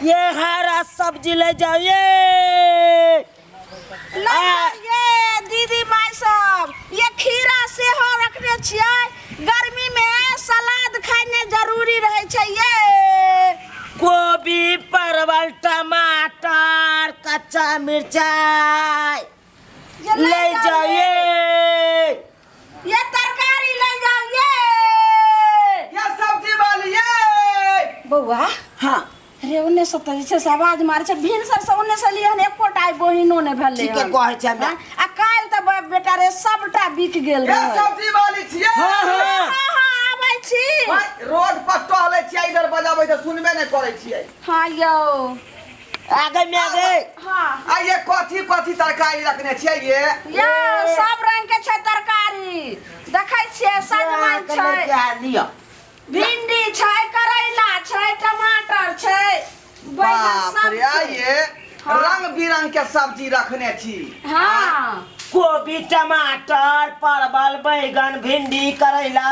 ये हरा सब्जी ले जाओ ये दीदी माई सब ये खीरा से हो रखने छियै गर्मी में सलाद खाने जरूरी रहे छै ये गोभी परवल टमाटर कच्चा मिर्चाई ले जाओ ये तरकारी ले जाओ ये सब्जी वाली ये बउआ हाँ रे ओने से त छै आवाज मारे छै भिनसर से ओने से लियन एकोटा बहिनो ने भेले ठीक है कहै छै हमरा आ काल त बेटा रे सबटा बिक गेल ये रहे सब्जी वाली छियै हाँ हां आबै छी रोड पर टहलै छियै इधर बजाबै त सुनबे नै करै छियै हां यौ आगे में आगे हां आ ये कथी तरकारी रखने छियै ये सब रंग के छै तरकारी देखै छियै सजमन छै लियो भिंडी छै करैला छै टमाटर छै बैगन बाप सब रे छै ये रंग बिरंग के सब्जी रखने छी हां गोभी टमाटर परवल बैगन भिंडी करैला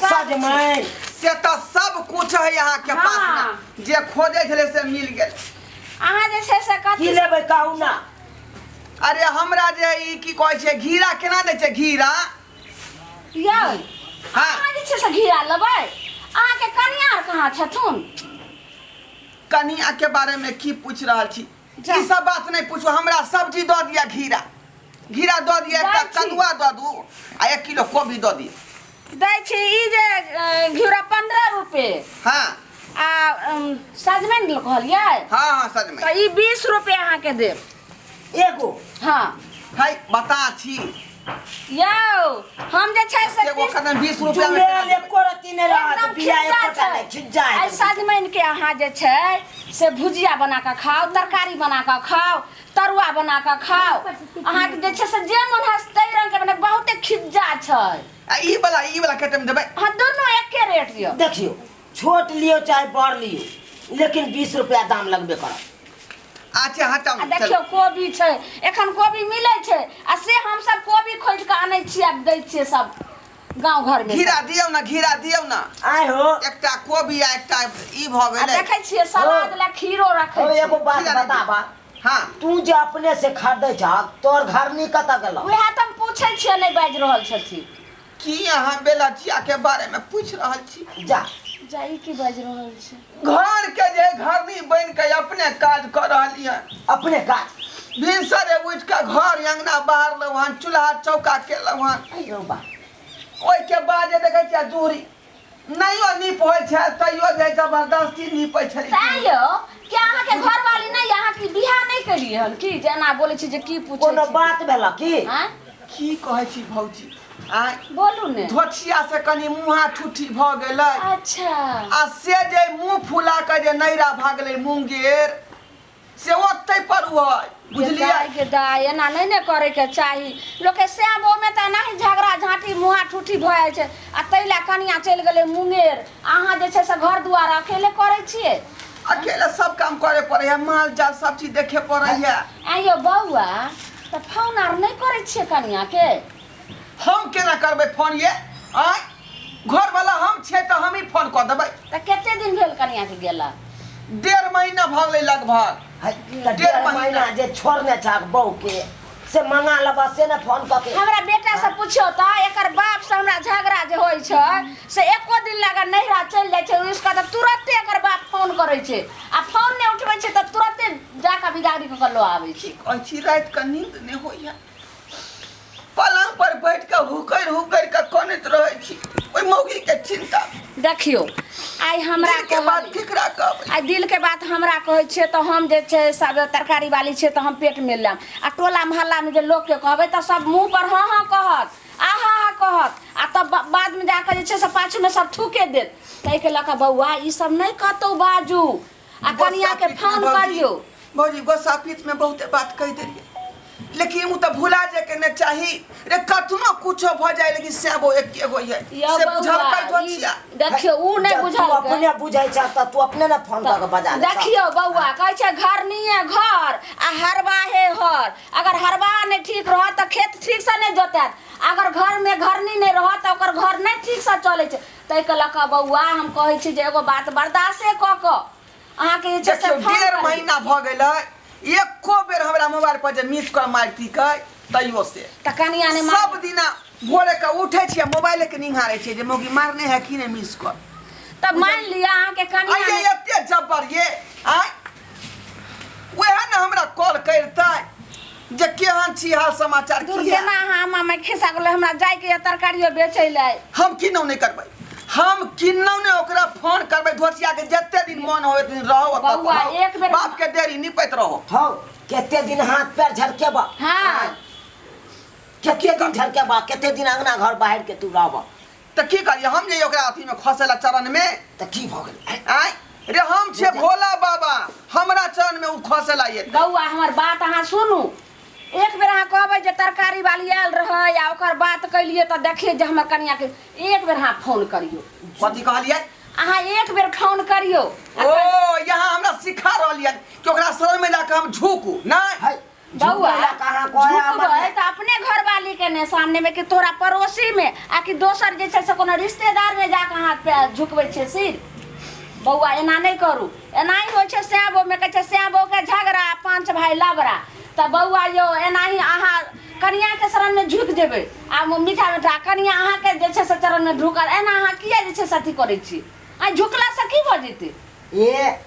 सजमन से तो सब कुछ है यहाँ के पास में जे खोजे छले से मिल गेल अहाँ जे छै से की कथी लेबै कहू ना अरे हमरा जे ई की कहै छै घीरा केना दै छै घीरा यौ हाँ अहाँ जे छै से घीरा लेबै अहाँ के कनिया कहाँ छथुन कनिया के बारे में की पूछ रहल छी जा। ई सब बात नहीं पूछो हमरा सब्जी दो दिया घीरा दो दिया दै एकटा छी। कदुआ दो दू आ 1 किलो कोबी दो दिया दै छी ई जे घिउरा 15 रुपए हाँ आ सजमन कहलियै हाँ सच में तऽ ई 20 रुपए अहाँ के देब एगो हाँ भाई बता छी यौ हम जे छै से एगो कदम 20 रुपया में चुड़ैल एको रत्ती नहि रहत एकदम बिया खिज्जा एकोटा छै। नहि खिज्जा आई सजमन के अहाँ जे छै से भुजिया बना कऽ खाओ तरकारी बना कऽ खाओ तरुआ बना कऽ खाओ अहाँ के जे छै से जे मन है तै रंग के बने बहुते खिज्जा छै आ ई वाला कते में देबै हाँ दोनों एके रेट यौ देखियो छोट लियो चाहे बड़ लियो लेकिन 20 रुपया दाम लगबे करत अच्छा हटाओ आ देखियो कोबी छै एखन कोबी मिलै छै आ से हम सब कोबी खोज के आनै छियै आ दै छियै सब गांव घर में घीरा दियौ ना आय हो एकटा कोबी आ एकटा ई भ आ गेलै देखै छियै सलाद ला खीरो रखै ओ छियै एगो बात खीरा बताबा हाँ तू जे अपने से खरीदै छ तोर घरनी कतऽ गेलौ उएह तऽ हम पूछै छियै नहि बाजि रहल छथिन की अहाँ बेलचिया के बारे में पूछ रहल छी जा जाई की बाजि रहल छै घर के जे घरनी बन के अपने काज कर रहली है अपने काज भिनसरे उठ के घर अंगना बाहर हन चूल्हा चौका केलहुँ हन आयो बा ओइ के बाद जे देखै छियै दूरी नहियो नीप होइ छै तैयो जे जबरदस्ती नीपै छली तायो क्या अहाँ के घर वाली नहीं अहाँ की बियाह नहीं करिए हन की जेना बोलै छी जे की पूछै कोनो बात भेला की हां की कहै छी भौजी आ बोलू ने धोछिया से कनी मुँहा ठुठी भ गेलै अच्छा आ से जे मुँह फुला के जे नैरा भागले मुंगेर से ओतै पर हुआ बुझलियै के दाय एना नहीं ने करे के चाही लोग के श्यामो में त नहीं झगड़ा झांटी मुहा ठूठी भ जाय छै आ तैला कनिया चल गेले मुंगेर अहाँ जे छै से घर दुआर अकेले करे छिए अकेले सब काम करे पड़े है माल जाल सब चीज देखे पड़े है आइयो बौआ त फोन आर नहीं करे छिए कनिया के हम केना करबै फोन ये आय घर वाला हम छे तो हम ही फोन कर देबै त केते दिन भेल कनिया के गेला 1.5 महीना भ गेलै लगभग डेढ़ महीना जे छोड़ने छाक बहू के से मंगा लबा से ने फोन क के हमरा बेटा से पूछियो त एकर बाप से हमरा झगड़ा जे होय छै से एको दिन लगा नैहरा चल जाय छै उसका त तुरंते एकर बाप फोन करे छै आ फोन ने उठबै छै त तुरंते जाका बिगाड़ी के लो आबै छै अच्छी रात का नींद नहीं होइया पलंग पर बैठ के हुकर के कोनत रहे छी ओइ मौगी के चिंता देखियो आई हमरा दिल के बात केकरा कहबै आई दिल के बात हमरा कहै छै त हम जे छै सब तरकारी वाली छै त हम पेट में लेम आ टोला मोहल्ला में जे लोग के कहबै त सब मुंह पर हां हां कहत आहा हा कहत आ तब बाद में जाकर जे छै से पाछू में सब थूके देत तै के लका बौआ ई सब नहीं कहतो बाजू आ कनिया के फोन करियो भौजी गोसापीत में बहुते बात कह देलिए लेकिन उ त भुला जे के ने चाही रे कतनो कुछो भ जाए लेकिन सेबो एक एगो है से बुझल कर दो छिया देखियो उ नहीं तू बुझल अपने बुझै छ त तू अपने ने फोन क के बजा ले देखियो बौआ कहै छै घर निये घर आ हरबाहे हर अगर हरबा नहीं ठीक रह त खेत ठीक से नहीं जोतत अगर घर में घरनी नहीं रह त ओकर घर नहीं ठीक से चले छै तै के लका बौआ हम कहै छी जे एगो बात बर्दाश्त क अहाँ के जे छै देखियो 1.5 महीना भ गेल एको बेर हमरा मोबाइल पर जे मिस कॉल मारती कै तैयो से त कनिया ने सब दिना भोरे के उठे छियै मोबाइल के निहारे छियै जे मोगी मारने है कि नहीं मिस कॉल तब मान लिया अहाँ के कनिया ये एते जबर ये आय वह न हमरा कॉल करतै जे केहन छी हाल समाचार की है केना अहाँ में खिसा गेलै हमरा जाय के तरकारियो बेचै ले हम किनौ नहीं करबै हम किन्नौ ने ओकरा फोन करबै धोसिया के जत्ते दिन मन होय दिन रहो बउआ एक बेर बाप के देरी निपैत रहो हौ केते दिन हाथ पैर झरकेबा हां केते दिन झरकेबा केते दिन अंगना घर बाहर के तू रहबा त की करिए हम जे ओकरा अथी में खसेला चरण में त की भ गेल आय रे हम छे भोला बाबा हमरा चरण में उ खसेला ये बउआ हमर बात अहाँ सुनू एक बेर अहाँ कहबै जे तरकारी वाली आयल रहै या ओकर बात कैलिए त देखिए जे हमर कनिया के एक बेर अहाँ फोन करियो कथी कहलिए अहाँ एक बेर फोन करियो ओ यहाँ हमरा सिखा रहलिए कि ओकरा शरण में जाके हम झुकू नहीं बउआ कहां कहया झुकबै त अपने घर वाली के ने सामने में कि तोरा पड़ोसी में आ कि दोसर जे छै से कोनो रिश्तेदार में जाके हाथ पे झुकबै छै सिर बउआ एना नहीं करू एना ही होइ छै स्याबो में कहै छै स्याबो के झगड़ा 5 भाई लबड़ा त बउआ यो एना ही अहाँ कनिया के शरण में झुक जेबै आ मीठा मीठा कनिया अहाँ के जे छै से चरण में ढुकल एना अहाँ किया जे छै सती करै छी आ झुकला से की भ जेतै ए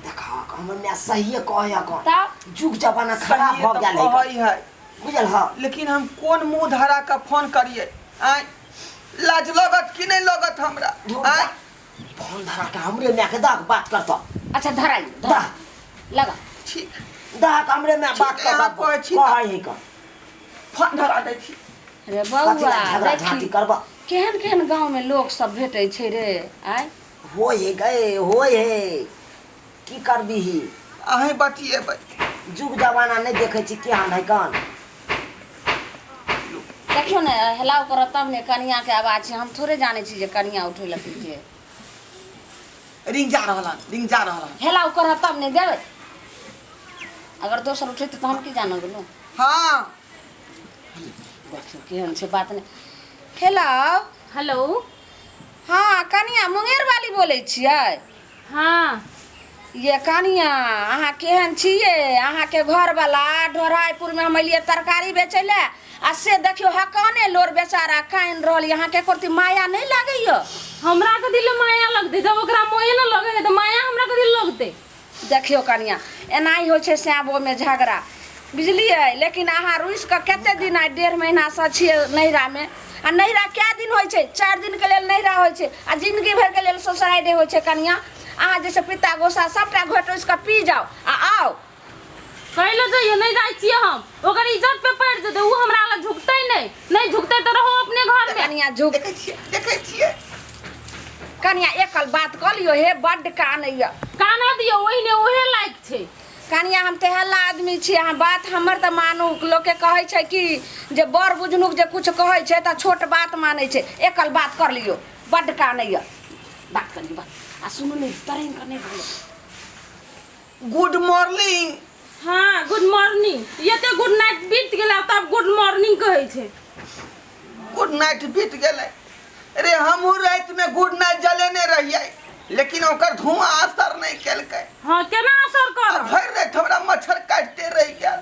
देखा हमने सही कहया को तब जुग जमाना खराब भ गेल है बुझल ह लेकिन हम कोन मुंह धरा के फोन करिए आय लाज लगत कि नहीं लगत हमरा आय फोन धरा के हमरे में के दाग बात करतो अच्छा धराई दा लगा ठीक दाग हमरे में बात ठीक, अहाँ कहै छी कहै है का फोन धरा दै छी रे कथी बउआ झगड़ा झांटी देखी करबा केहन केहन गांव में लोग सब भेटै छै रे आय होय हे की करबी ही अहीं बतिएबै जुग जमाना नहीं देखे छी केहन है कन देखियो ने हेलाउ कर तब ने कनिया के आवाज छै हम थोड़े जाने छी जे कनिया उठै लखी जे रिंग जा रहलन हेलाउ कर तब ने देबै अगर दोसर उठे तो हम की जान गेलौ हां देखियो केहन छै बात ने हेलाउ हेलो हाँ कनिया मुंगेर वाली बोलै छियै हाँ ये कनिया अहाँ केहन छियै अहाँ के घर वाला ढोराईपुर में हम एलिए तरकारी बेचै ले आ से देखियो हकाने लोर बेचारा काइन रहल यहाँ के करती माया नहीं लागैयो हमरा के दिल में माया लगते जब ओकरा मोये न लगे तो माया हमरा के दिल लगते देखियो कनिया एना ही होइ छै स्याबो में झगड़ा बुझलिए लेकिन अहाँ रुइस के कते दिन आइ 1.5 महीना से छियै नैहरा में आ नैहरा क्या दिन होइ छै 4 दिन के लेल नैहरा होइ छै आ जिंदगी भर के लेल ससुराइडे होइ छै कनिया अहाँ जैसे पिता गोसा सबटा घोट उसका पी जाओ आ आओ कहले जाइए नहीं जाय छियै हम ओकर इज्जत पे पड़ जेते उ हमरा ला झुकते नहीं झुकते तो रहो अपने घर में कनिया झुक देखे छियै कनिया एकल बात क लियो हे बड्ड कानैया काना दियो ओहिने ओहे लायक छै कनिया हम तेहला आदमी छी अहाँ बात हमर त मानू लोग के कहै छै कि जे बड़ बुझनुक जे कुछ कहै छै त छोट बात मानै छै एकल बात कर लियो बड्ड कानैया बात कर लियो आ सुनो ने तरैन करने भालो गुड मॉर्निंग हाँ गुड मॉर्निंग ये तो गुड नाइट बीत गेला तब गुड मॉर्निंग कहै छै गुड नाइट बीत गेलै अरे हमहू रात में गुड नाइट जलेने रहिए लेकिन ओकर धुआं असर नहीं केलकै हाँ केना असर कर भर रात हमरा मच्छर काटते रह गेल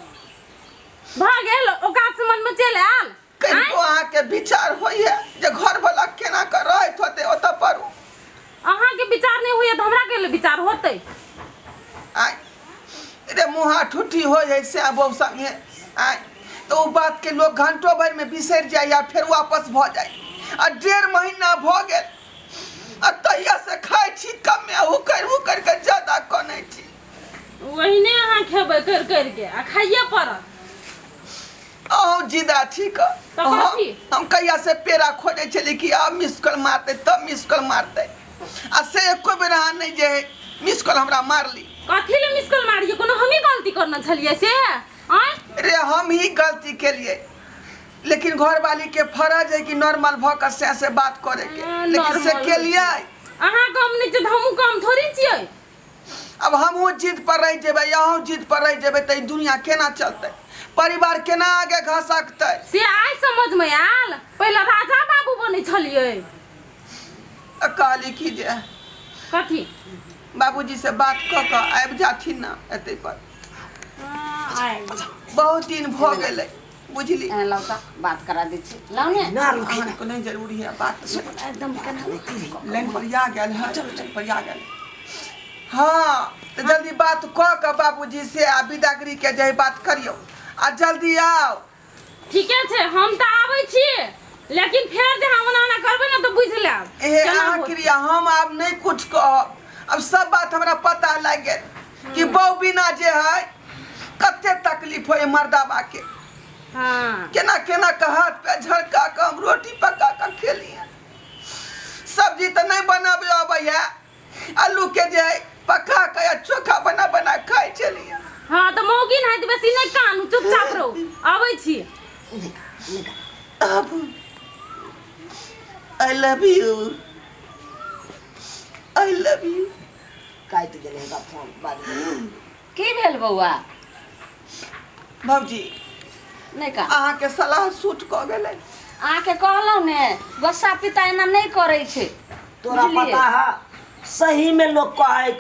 भाग गेल ओका से मन में चल आल कनिको अहाँ के विचार होइए जे घर वाला केना कर रहत होते ओत पर अहाँ के विचार नहीं हुए तो हमरा के विचार होते आय रे मुहा ठुठी हो जाए से अब संगे आय तो उ बात के लोग घंटों भर में बिसर जाए या फिर वापस भ जाए आ 1.5 महीना भ गेल आ तहिया से खाइ छी कम में हुकर के ज्यादा कनै छी वहीने अहाँ खेबै कर के आ खाइए पड़त अहो जिदा ठीक तो कथी? हम कहिया से पेड़ा खोजे छली कि अब मिस कॉल मारते तब मिस कॉल मारते आ से एको बेर अहाँ नहीं जे मिस कॉल हमरा मारली कथी ले मिस कॉल मारिए कोनो हम ही गलती करना छलिए से आय रे हम ही गलती केलिए लेकिन घर वाली के फर्ज है कि नॉर्मल भ के से बात करे के लेकिन से केलिए अहाँ के हम नहीं हम काम थोड़ी छियै अब हमहू जिद पर रह जेबै अहूँ जिद पर रह जेबै त दुनिया केना चलते परिवार केना आगे घ सकते से आइ समझ में आयल पहले राजा बाबू बने छलिए कहली कि जे कथी बाबूजी से बात क के आबि जाथिन ना एते पर। बहुत दिन भ गेलै बुझली। लौका बात करा दै छी लाओ ने ना रुकी अहाँ को नहीं जरूरी है बात सुन। एकदम केना लाइन पर आ गेल है, लाइन पर आ गेल। हाँ तो जल्दी बात क के बाबूजी से आ विदागरी के जे बात करियो आ जल्दी आओ। ठीके छै हम त आबै छी, लेकिन फेर जे हम ना करबै ना तो बुझ लेब। ए अहाँ क्रिया हम आब नहीं कुछ कहब। अब सब बात हमरा पता लग गेल कि बहू बिना जे है कते तकलीफ होय मर्दाबा के। हाँ केना केना के हाथ पे झड़का के हम रोटी पका के खेलिए। सब्जी तो नहीं बनाबे अबैया, आलू के जे है पका के या चोखा बना बना खाई चलिए। हाँ तो मौगिन है तो बेसी नहीं कानू, चुपचाप रहो। आबै छी। अब I love you. I love you. काट देगा फोन बाद में। की भेल बौआ? बाबूजी नहीं का अहाँ के सलाह सूट क गेलै। आके कहलौ ने गोस्सा पिता एना नहीं करे छे। तोरा बुझलिए? पता है सही में लोग कहे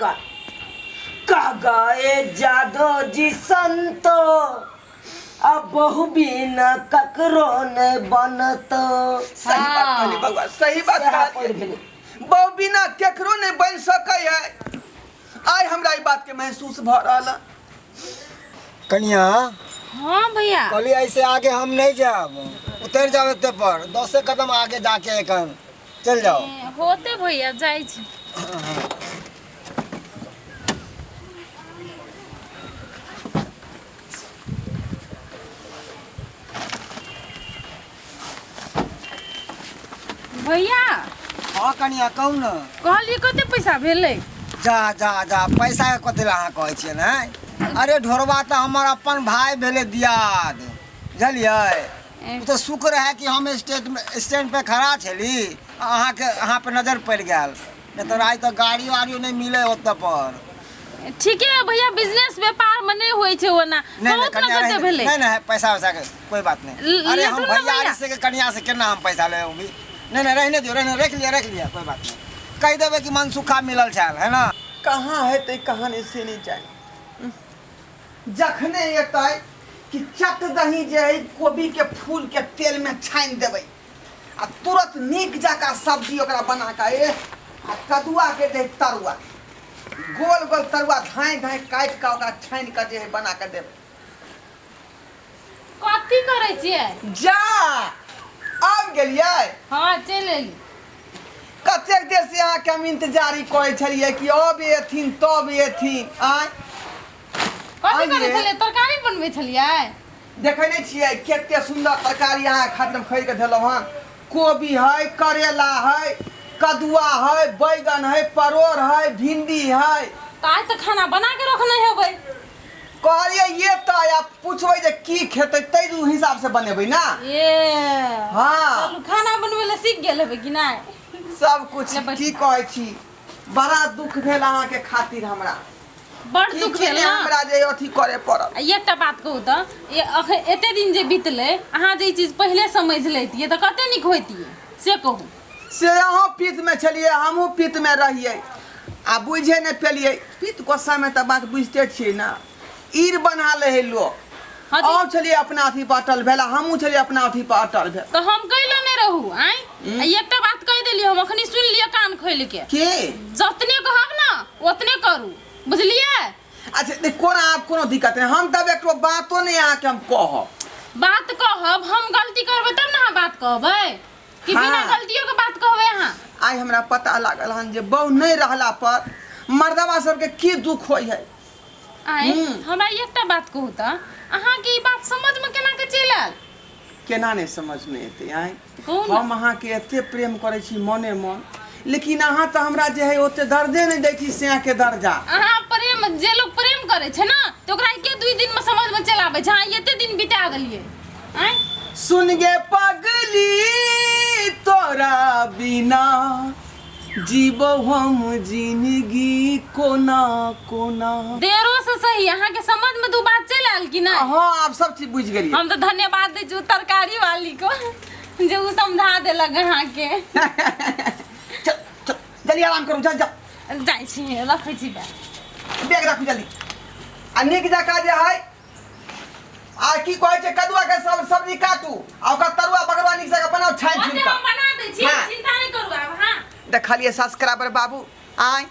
कह गए जादो जी संतो अब बहु बिना ककरो ने बनतो। सही बात हाँ। कहली बउआ, सही बात कहली। बहु बिना केकरो नहीं बन सकै है। आइ हमरा ई बात के महसूस भ रहल है। कन्या हाँ भैया कहली ऐसे आगे हम नहीं जाब, उतर जाओ एते पर 10 कदम आगे जाके एकन चल जाओ। होते भैया जाइ छी। भैया हाँ कन्या कहू न। कहलिए कते पैसा भेलै? जा जा जा पैसा के कथी अहाँ कहै छियै ने। अरे ढोरबा तो हमार अपन भाई भेले दियाद, बुझलिए। तो शुक्र है कि हम स्टैंड पे खड़ा छली, अहाँ पे नजर पड़ गया, नहीं तो रात तो गाड़ी वाड़ी नहीं मिले ओत पर। ठीके है भैया, बिजनेस व्यापार में नहीं होई छे ओना। बहुत ना कते भेलै? नहीं पैसा वैसा के कोई बात नहीं। अरे हम लेकिन ना भैया भैया। से के कन्या से केना हम पैसा ले भी। नहीं रहने दियो, रहने रख लिया कोई बात नहीं। कह देबे कि मन सुखा मिलल छल है ना। कहाँ है ते कहानी से नहीं जाए। जखने एतै कि चट दही जे है कोबी के फूल के तेल में छानि देबै आ तुरंत नीक जका सब्जी ओकरा बना के आ कदुआ के जे तरुआ गोल गोल तरुआ धाय धाय काट के ओकरा छानि के जे है बना के देबै। कथी करै छियै? जा आब गेलियै। हाँ चल एली। कतेक देर से अहाँ के हम इंतजारी करै छलियै कि अब एथिन तब एथिन। आय कथी करै आइए। छलियै? तरकारी बनबै छलियै? देखे नहीं छियै केते सुंदर तरकारी अहाँ खातिर खरीद के देलहुँ हन। कोबी है, करेला है, कदुआ है, बैगन है, परोर है, भिंडी है। तो आज तो खाना बना के रखने हेबै। कहलिए ये तो आप पूछबै जे की खेतै तै हिसाब से बनेबै ना। ये हाँ चलू खाना बनबै ले सीख गेल हेबै कि नहीं? सब कुछ ले बैठ। की कहै छी, बड़ा दुख भेल अहाँ के खातिर हमरा। बड़ की दुख की भेल ने ना। हमरा जे अथी करे पड़ल। एकटा बात कहू तो एते दिन जे बीतले अहाँ जे ई चीज पहले समझ लेतियै तो कते निक होइतियै से कहू। से अहाँ पित में छलिए, हमहूँ पित में रहिए आ बुझे नहीं पेलिए। पित गुस्सा में तो बात बुझते छियै ना, ईर बना ले है लोग। हाँ तो- और चलिए अपना अथी पर अटल भेला, हमहूँ चलिए अपना अथी पर अटल भेल। तो हम कैलो नहीं रहू आय एकटा बात कह देलियै, हम अखनी सुन लियो कान खोल के। के जतने कहब ना ओतने करू, बुझलियै? अच्छा देख कोना आप कोनो दिक्कत नहीं, हम तब एक बातो नहीं अहाँ के हम कहब। बात कहब हम गलती करबै तब ना अहाँ बात कहबै कि बिना हाँ। गलतियों के बात कहबै अहाँ? आई हमरा पता लागल हन जे बहू नहीं रहला पर मर्दवा सबके की दुख होई है। आय हमरा एकटा बात कहू तो अहाँ के ई बात समझ में केना के चलि आयल? केना नहीं समझ में एते आय। कहू ना। हम अहाँ के एते प्रेम करे छी मने मन, लेकिन अहाँ तो हमरा जे है ओते दर्दे नहीं दै छी से के दर्जा। अहाँ प्रेम जे लोग प्रेम करे छै ना तो ओकरा के 2 दिन में समझ में चल आबै छै। अहाँ एते दिन बिता गेलियै आय सुन गे पगली तोरा बिना जीवो हम जिंदगी कोना कोना। देरो से सही अहाँ के समझ में 2 बात चल आयल कि नहीं? हाँ आप सब चीज बुझ गेलिए। हम तो धन्यवाद दै छी तरकारी वाली को जे उ समझा देलक अहाँ के। चल चल जल्दी आराम करो, जा जा जाइ छी रखै छी बा बैग रखू जल्दी आ नीक जकाँ जे है आ की कहै छै कदुआ के सब सब्जी काटू आ ओकर तरुआ बगरवा नीक से बनाओ छानि छुनि हम बना दै छी हाँ। चिंता नहीं करू आब हां देखलिए सब्सक्राइबर बाबू आय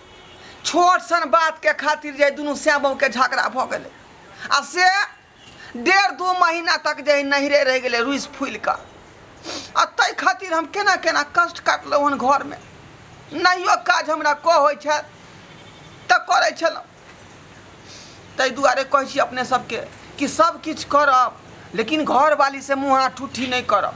छोट सन बात के खातिर जे दुनू श्याम के झगड़ा भ गेलै आ से 1.5-2 महीना तक जे नहिरे रह गेलै रुइस फूल का आ तै खातिर हम केना केना कष्ट काटलहुँ हन घर में नहियो काज हमरा कह होइ छै त करै छलहुँ तै दुआरे कहै छी अपने सबके कि सब किछु करब लेकिन घर वाली से मुँह हाथ ठूठी नहीं करब